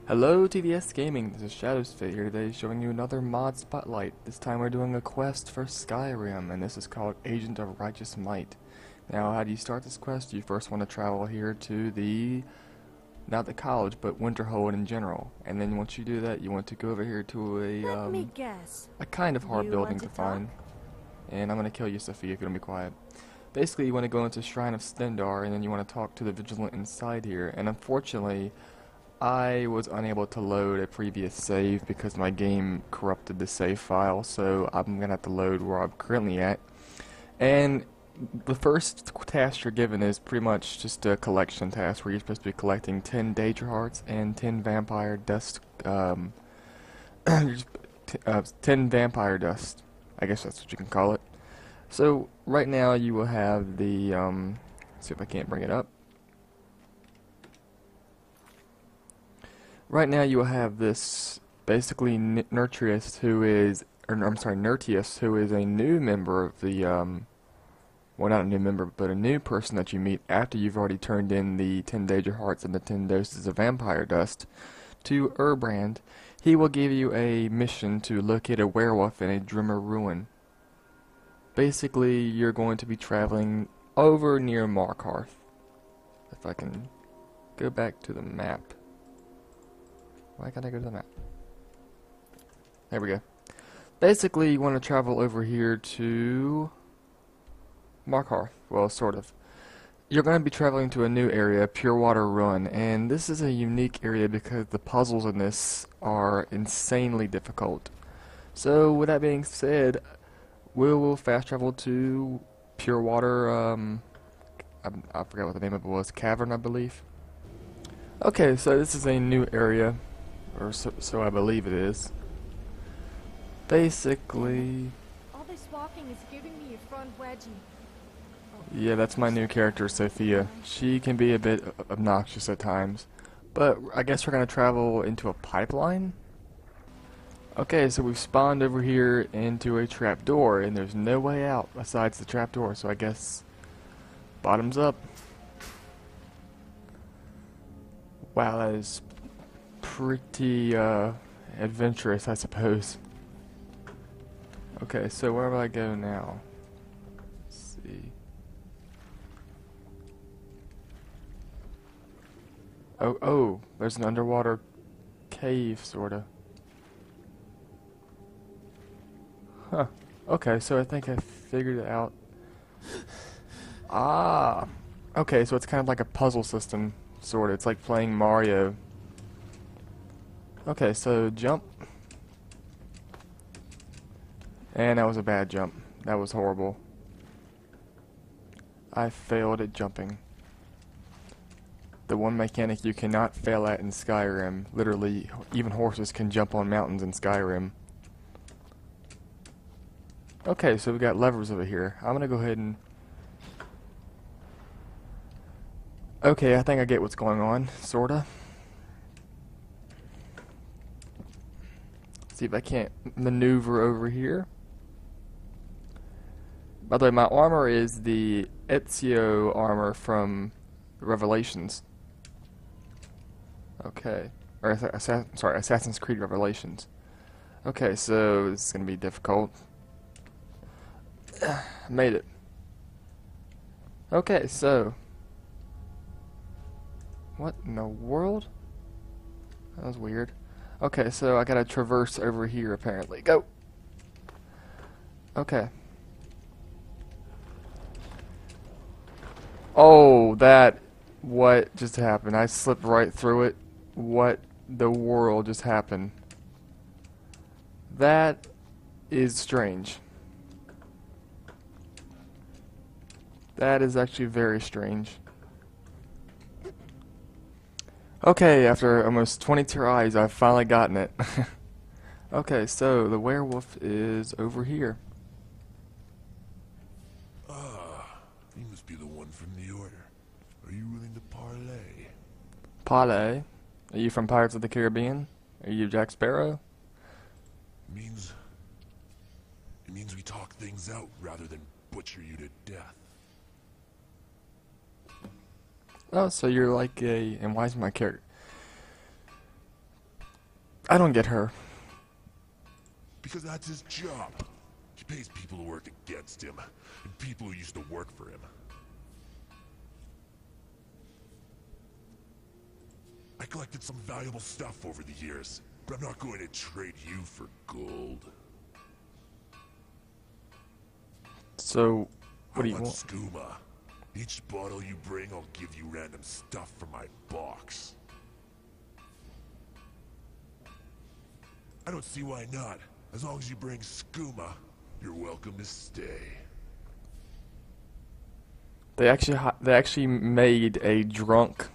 Hello TDS Gaming, this is Shadowsfit here today showing you another mod spotlight. This time we're doing a quest for Skyrim, and this is called Agent of Righteous Might. Now how do you start this quest? You first want to travel here to the, not the college, but Winterhold in general. And then once you do that, you want to go over here to Let me guess. a kind of hard You building want to to find. And I'm going to kill you, Sophia, if you don't be quiet. Basically, you want to go into Shrine of Stendarr, and then you want to talk to the Vigilant inside here. And unfortunately, I was unable to load a previous save because my game corrupted the save file, so I'm gonna have to load where I'm currently at. And the first task you're given is pretty much just a collection task where you're supposed to be collecting 10 Daedra hearts and 10 vampire dust. 10 vampire dust. I guess that's what you can call it. So right now you will have the let's see if I can't bring it up. Right now you will have this basically Nertius, who is, or I'm sorry, Nertius, who is a new member of the, well, not a new member, but a new person that you meet after you've already turned in the 10 Daedra hearts and the 10 doses of vampire dust to Erbrand. He will give you a mission to locate a werewolf in a Drimmer ruin. Basically, you're going to be traveling over near Markarth. If I can go back to the map. Why can't I go to the map? There we go. Basically, you want to travel over here to Markarth. Well, sort of. You're going to be traveling to a new area, Pure Water Run, and this is a unique area because the puzzles in this are insanely difficult. So, with that being said, we will fast travel to Pure Water, I forgot what the name of it was, Cavern, I believe. Okay, so this is a new area. Or so I believe it is. Basically, All this walking is giving me a front wedgie. yeah, that's my new character, Sophia. She can be a bit obnoxious at times, but I guess we're gonna travel into a pipeline. Okay, so we've spawned over here into a trapdoor, and there's no way out besides the trapdoor. So I guess bottoms up. Wow, that is pretty adventurous, I suppose. Okay, so where do I go now? Let's see. Oh, there's an underwater cave, sorta. Huh. Okay, so I think I figured it out. Ah. Okay, so it's kind of like a puzzle system, sorta. It's like playing Mario. Okay, so jump. And that was a bad jump. That was horrible. I failed at jumping. The one mechanic you cannot fail at in Skyrim. Literally, even horses can jump on mountains in Skyrim. Okay, so we got levers over here. I'm gonna go ahead and... Okay, I think I get what's going on, sorta. See if I can't maneuver over here. By the way, my armor is the Ezio armor from Revelations. Okay. Or, sorry, Assassin's Creed Revelations. Okay, so this is going to be difficult. Made it. Okay, so... What in the world? That was weird. Okay, so I gotta traverse over here apparently. Go! Okay. Oh, that... What just happened? I slipped right through it. What the world just happened? That is strange. That is actually very strange. Okay, after almost 20 tries, I've finally gotten it. Okay, so the werewolf is over here. Ah, you must be the one from the Order. Are you willing to parlay? Parlay? Are you from Pirates of the Caribbean? Are you Jack Sparrow? It means we talk things out rather than butcher you to death. Oh, so you're like a... And why is my character... I don't get her. Because that's his job. He pays people to work against him, and people who used to work for him. I collected some valuable stuff over the years, but I'm not going to trade you for gold. So, what do you I want want? skooma. Each bottle you bring, I'll give you random stuff from my box. I don't see why not. As long as you bring skooma, you're welcome to stay. They actually made a drunk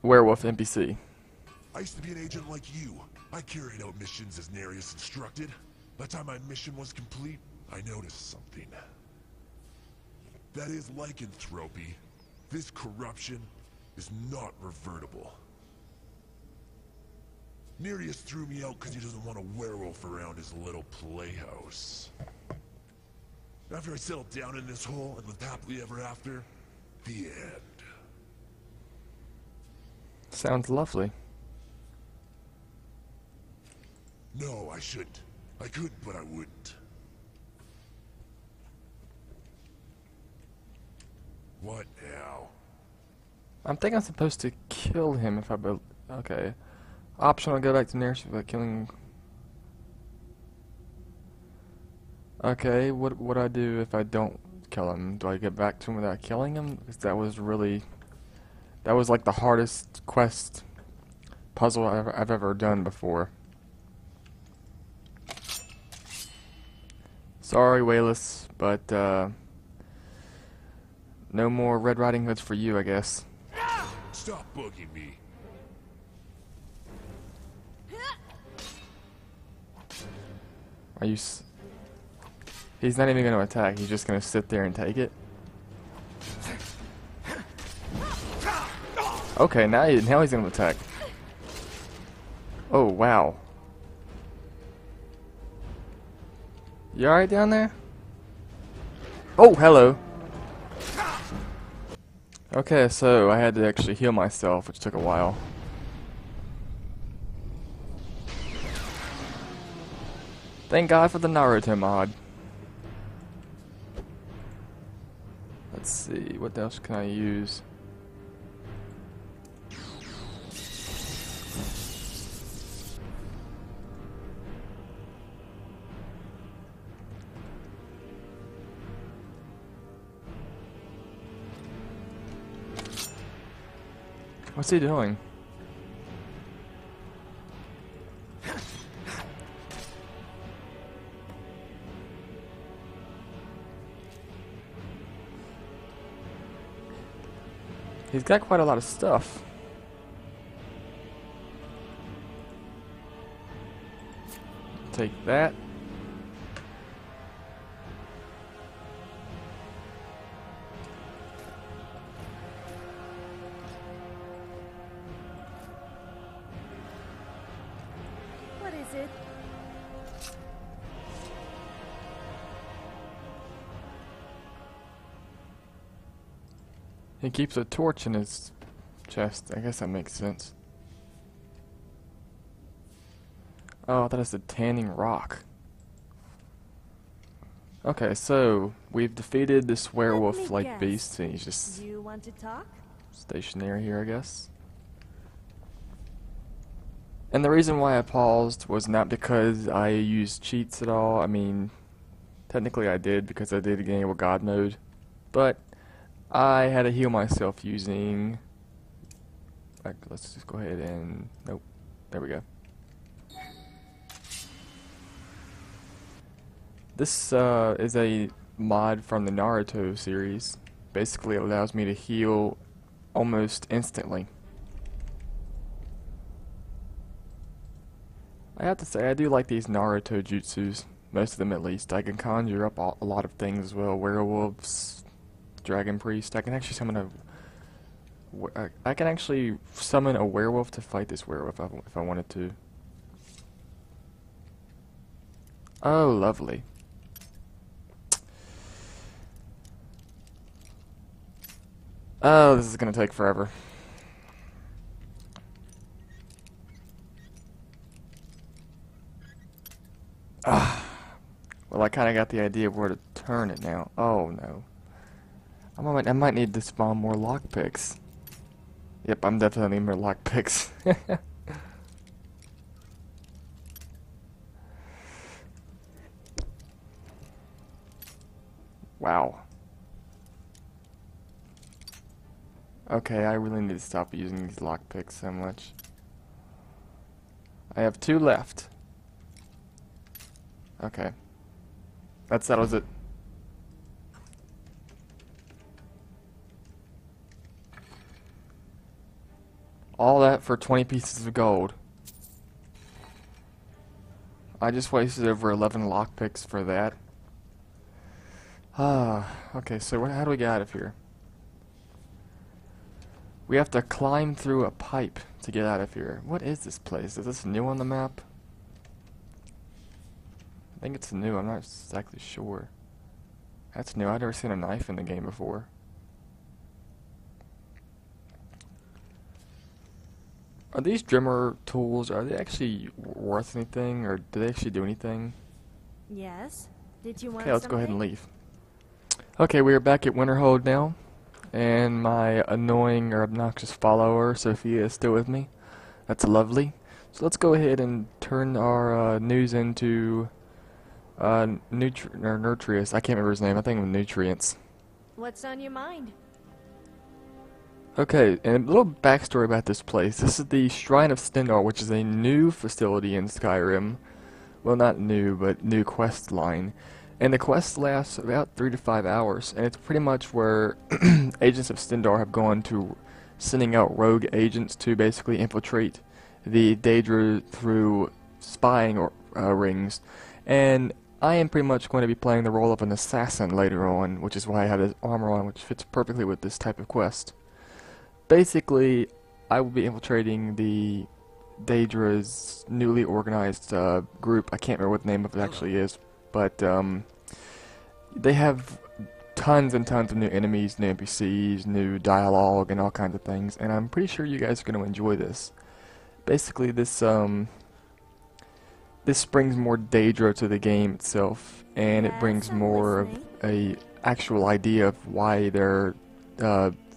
werewolf NPC. I used to be an agent like you. I carried out missions as Nereus instructed. By the time my mission was complete, I noticed something. That is lycanthropy. This corruption is not revertible. Nereus threw me out because he doesn't want a werewolf around his little playhouse. After I settled down in this hole and lived happily ever after, the end. Sounds lovely. No, I shouldn't. I could, but I wouldn't. What now? I think I'm supposed to kill him if I okay. Optional, go back to Nereus without killing. Okay, what would I do if I don't kill him? Do I get back to him without killing him? Because that was like the hardest quest puzzle I've ever done before. Sorry, Wayless, but no more Red Riding Hoods for you, I guess. Stop bugging me. Are you? He's not even going to attack. He's just going to sit there and take it. Okay, now he's going to attack. Oh wow. You alright down there? Oh, hello. Okay, so I had to actually heal myself, which took a while. Thank God for the Naruto mod. Let's see, what else can I use? What's he doing? He's got quite a lot of stuff. Take that. What is it? He keeps a torch in his chest. I guess that makes sense. Oh, that is the tanning rock. Okay, so we've defeated this werewolf-like guess. beast, and he's just You want to talk? stationary here, I guess. And the reason why I paused was not because I used cheats at all. I mean, technically I did because I did enable God mode, but I had to heal myself using. Let's just go ahead and nope. There we go. This is a mod from the Naruto series. Basically, it allows me to heal almost instantly. I have to say, I do like these Naruto jutsus. Most of them, at least. I can conjure up a lot of things as well. Werewolves, dragon priest. I can actually summon I can actually summon a werewolf to fight this werewolf if I wanted to. Oh, lovely. Oh, this is gonna take forever. Well, I kind of got the idea of where to turn it now. Oh no. I might need to spawn more lockpicks. Yep, I'm definitely more lockpicks. Wow. Okay, I really need to stop using these lockpicks so much. I have 2 left. Okay. That settles it. All that for 20 pieces of gold. I just wasted over 11 lockpicks for that. Okay, so how do we get out of here? We have to climb through a pipe to get out of here. What is this place? Is this new on the map? I think it's new, I'm not exactly sure. That's new, I've never seen a knife in the game before. Are these Drimmer tools, are they actually worth anything, or do they actually do anything? Yes. Did you want Okay, let's go ahead and something? leave. Okay, we are back at Winterhold now, and my annoying or obnoxious follower, Sophia, is still with me. That's lovely. So let's go ahead and turn our news into Nutrius. I can't remember his name. I think it was Nutrients. What's on your mind? Okay, and a little backstory about this place. This is the Shrine of Stendarr, which is a new facility in Skyrim. Well, not new, but new quest line. And the quest lasts about 3 to 5 hours, and it's pretty much where Agents of Stendarr have gone to sending out rogue agents to basically infiltrate the Daedra through spying rings. And I am pretty much going to be playing the role of an assassin later on, which is why I have this armor on, which fits perfectly with this type of quest. Basically, I will be infiltrating the Daedra's newly organized group. I can't remember what the name of it actually is, but they have tons and tons of new enemies, new NPCs, new dialogue, and all kinds of things, and I'm pretty sure you guys are going to enjoy this. Basically, this brings more Daedra to the game itself, and it Yes, brings I'm more of listening. a actual idea of why they're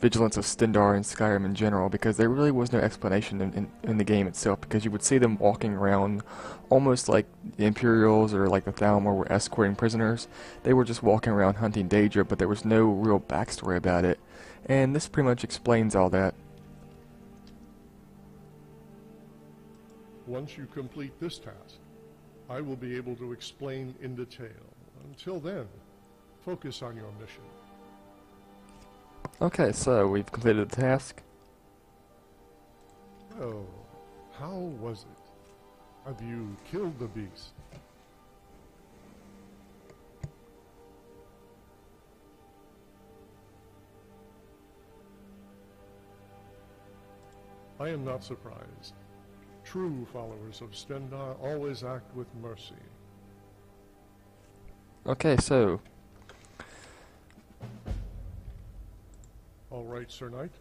Vigilantes of Stendarr in Skyrim in general, because there really was no explanation in the game itself, because you would see them walking around almost like the Imperials or like the Thalmor were escorting prisoners. They were just walking around hunting Daedra, but there was no real backstory about it, and this pretty much explains all that. Once you complete this task, I will be able to explain in detail. Until then, focus on your mission. Okay, so we've completed the task. Oh, how was it? Have you killed the beast? I am not surprised. True followers of Stendarr always act with mercy. Okay, so All right, Sir Knight.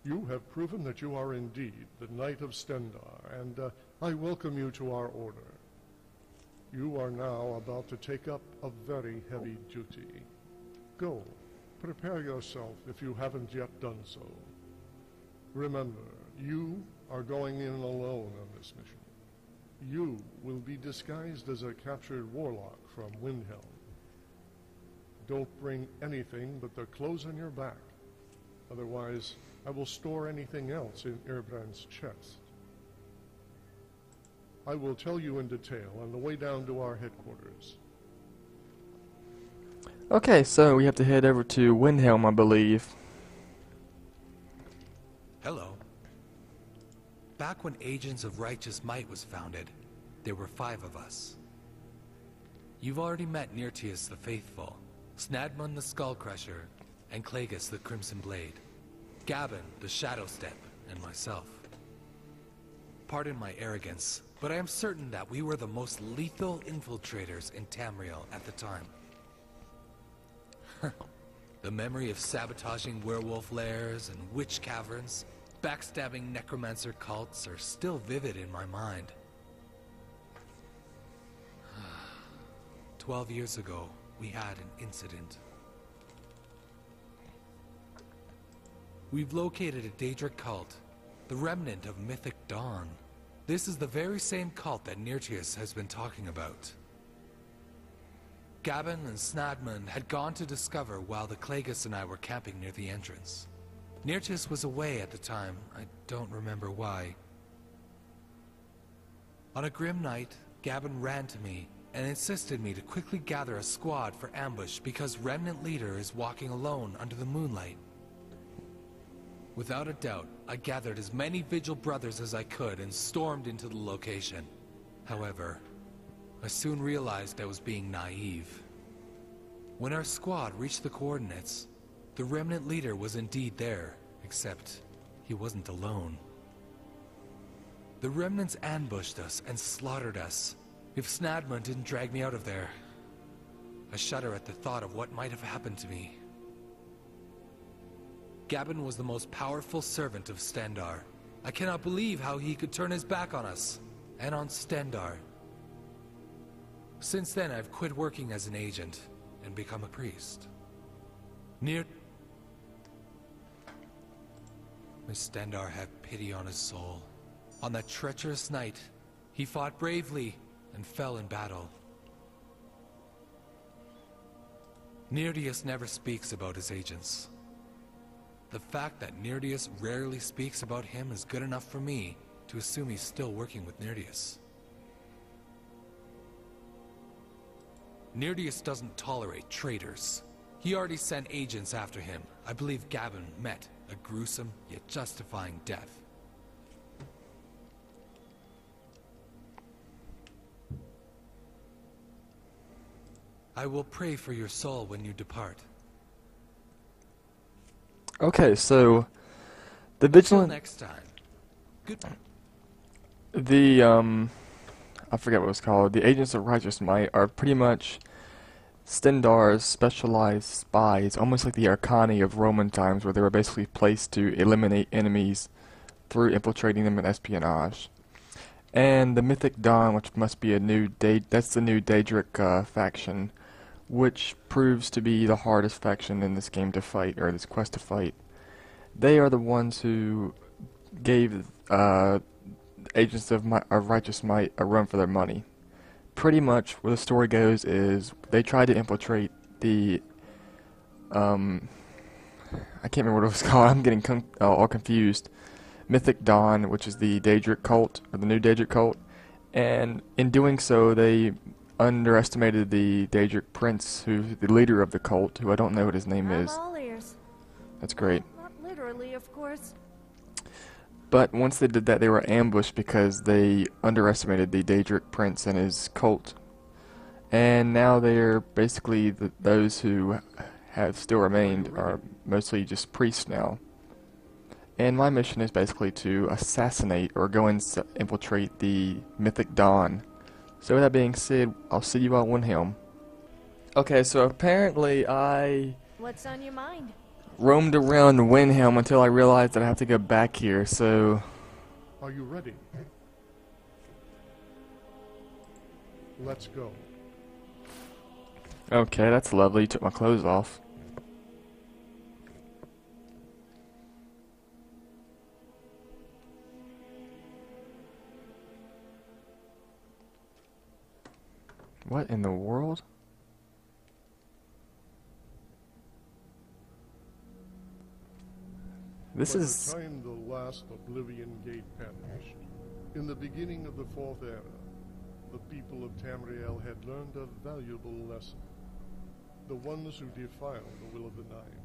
You have proven that you are indeed the Knight of Stendarr, and I welcome you to our order. You are now about to take up a very heavy duty. Go, prepare yourself if you haven't yet done so. Remember, you are going in alone on this mission. You will be disguised as a captured warlock from Windhelm. Don't bring anything but the clothes on your back. Otherwise, I will store anything else in Erbrand's chest. I will tell you in detail on the way down to our headquarters. okay, so we have to head over to Windhelm, I believe. Hello. Back when Agents of Righteous Might was founded, there were 5 of us. You've already met Nirtius the Faithful, Snadmund the Skullcrusher, and Clagus the Crimson Blade, Gavin the Shadow Step, and myself. Pardon my arrogance, but I am certain that we were the most lethal infiltrators in Tamriel at the time. The memory of sabotaging werewolf lairs and witch caverns, backstabbing necromancer cults are still vivid in my mind. 12 years ago, we had an incident. We've located a Daedra cult, the remnant of Mythic Dawn. This is the very same cult that Nertius has been talking about. Gavin and Snadmund had gone to discover while the Clagus and I were camping near the entrance. Nertius was away at the time, I don't remember why. On a grim night, Gavin ran to me and insisted me to quickly gather a squad for ambush because Remnant Leader is walking alone under the moonlight. Without a doubt, I gathered as many Vigil brothers as I could and stormed into the location. However, I soon realized I was being naive. When our squad reached the coordinates, the Remnant Leader was indeed there, except he wasn't alone. The Remnants ambushed us and slaughtered us. If Snadmund didn't drag me out of there, I shudder at the thought of what might have happened to me. Gavin was the most powerful servant of Stendarr. I cannot believe how he could turn his back on us, and on Stendarr. Since then, I've quit working as an agent, and become a priest. May Stendarr have pity on his soul. On that treacherous night, he fought bravely, and fell in battle. Nertius never speaks about his agents. The fact that Nertius rarely speaks about him is good enough for me to assume he's still working with Nertius. Nertius doesn't tolerate traitors. He already sent agents after him. I believe Gavin met a gruesome yet justifying death. I will pray for your soul when you depart. Okay, so the Until Vigilant, next time. Good. the I forget what it was called. The Agents of Righteous Might are pretty much Stendarr's specialized spies, almost like the Arcani of Roman times, where they were basically placed to eliminate enemies through infiltrating them in espionage. And the Mythic Dawn, which must be that's the new Daedric faction, which proves to be the hardest faction in this game to fight, or this quest to fight. They are the ones who gave Agents of Righteous Might a run for their money. Pretty much where the story goes is they tried to infiltrate the I can't remember what it was called. I'm getting all confused. Mythic Dawn, which is the Daedric cult, or the new Daedric cult, and in doing so they underestimated the Daedric prince, who's the leader of the cult, who I don't know what his name I'm is. all ears. That's great. Not literally, of course. But once they did that, they were ambushed because they underestimated the Daedric prince and his cult. And now they're basically those who have still remained are mostly just priests now. And my mission is basically to assassinate or go and infiltrate the Mythic Dawn. So with that being said, I'll see you at Windhelm. Okay, so apparently I What's on your mind? roamed around Windhelm until I realized that I have to go back here, so... Are you ready? Let's go. Okay, that's lovely. Took my clothes off. What in the world? This By is... the time the last Oblivion Gate perished, in the beginning of the Fourth Era, the people of Tamriel had learned a valuable lesson. The ones who defile the will of the Nine,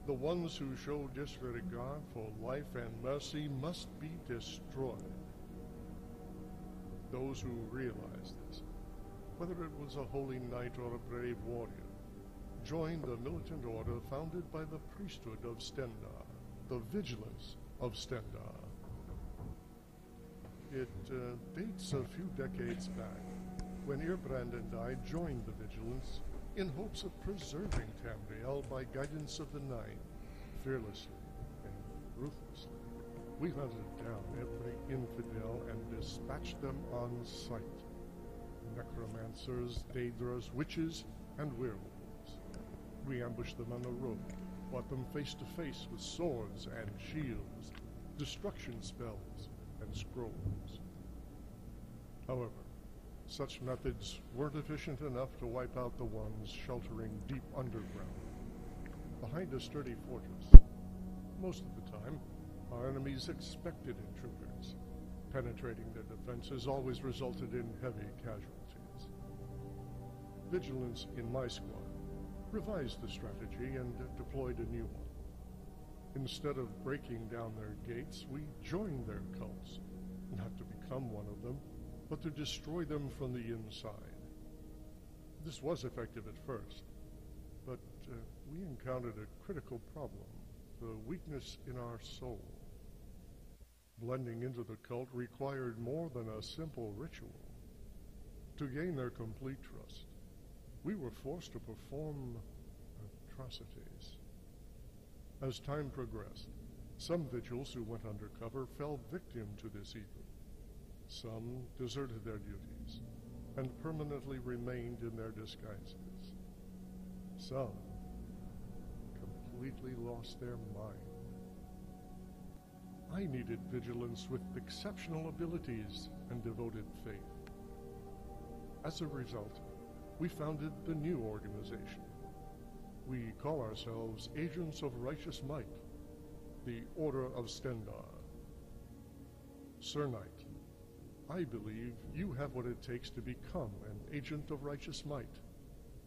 the ones who show disregard for life and mercy must be destroyed. Those who realized this, whether it was a holy knight or a brave warrior, joined the militant order founded by the priesthood of Stendarr, the Vigilantes of Stendarr. It dates a few decades back, when Irbrand and I joined the Vigilantes in hopes of preserving Tamriel by guidance of the Nine, fearlessly and ruthlessly. We hunted down every infidel and dispatched them on sight. necromancers, Daedras, witches, and werewolves. We ambushed them on the road, fought them face to face with swords and shields, destruction spells, and scrolls. However, such methods weren't efficient enough to wipe out the ones sheltering deep underground, behind a sturdy fortress. Most of the time, our enemies expected intruders. Penetrating their defenses always resulted in heavy casualties. Vigilance in my squad revised the strategy and deployed a new one. Instead of breaking down their gates, we joined their cults, not to become one of them, but to destroy them from the inside. This was effective at first, but we encountered a critical problem, the weakness in our soul. Blending into the cult required more than a simple ritual. To gain their complete trust, we were forced to perform atrocities. As time progressed, some vigils who went undercover fell victim to this evil. Some deserted their duties and permanently remained in their disguises. Some completely lost their mind. I needed vigilance with exceptional abilities and devoted faith. As a result, we founded the new organization. We call ourselves Agents of Righteous Might, the Order of Stendarr. Sir Knight, I believe you have what it takes to become an Agent of Righteous Might.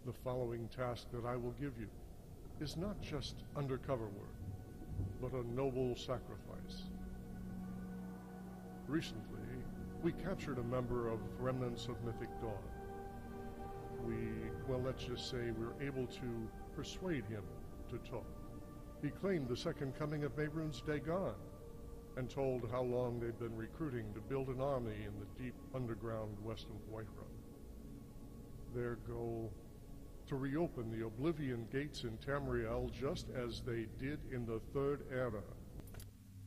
The following task that I will give you is not just undercover work, but a noble sacrifice. Recently, we captured a member of Remnants of Mythic Dawn. Let's just say we were able to persuade him to talk. He claimed the second coming of Mehrunes Dagon, and told how long they'd been recruiting to build an army in the deep underground west of Whiterun. Their goal, to reopen the Oblivion Gates in Tamriel just as they did in the Third Era.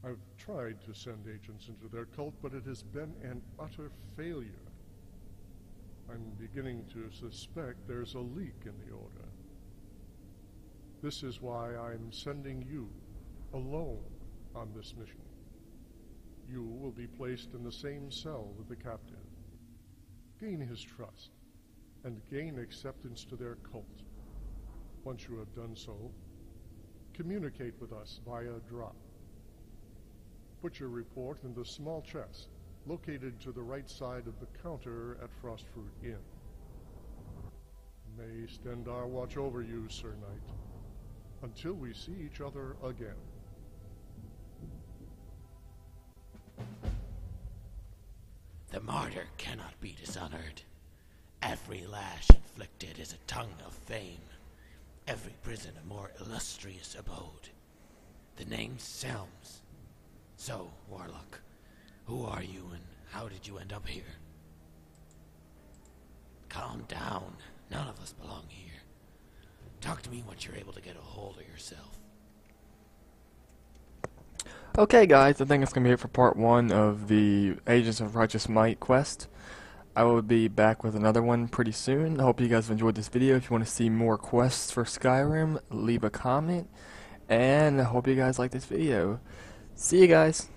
I've tried to send agents into their cult, but it has been an utter failure. I'm beginning to suspect there's a leak in the Order. This is why I'm sending you, alone, on this mission. You will be placed in the same cell with the captive. Gain his trust, and gain acceptance to their cult. Once you have done so, communicate with us via drop. Put your report in the small chest located to the right side of the counter at Frostfruit Inn. May Stendarr watch over you, Sir Knight, until we see each other again. The martyr cannot be dishonored. Every lash inflicted is a tongue of fame. Every prison a more illustrious abode. The name's Selms. So, Warlock, who are you and how did you end up here? Calm down. None of us belong here. Talk to me once you're able to get a hold of yourself. Okay guys, I think it's going to be it for part 1 of the Agents of Righteous Might quest. I will be back with another one pretty soon. I hope you guys have enjoyed this video. If you want to see more quests for Skyrim, leave a comment. And I hope you guys like this video. See you guys.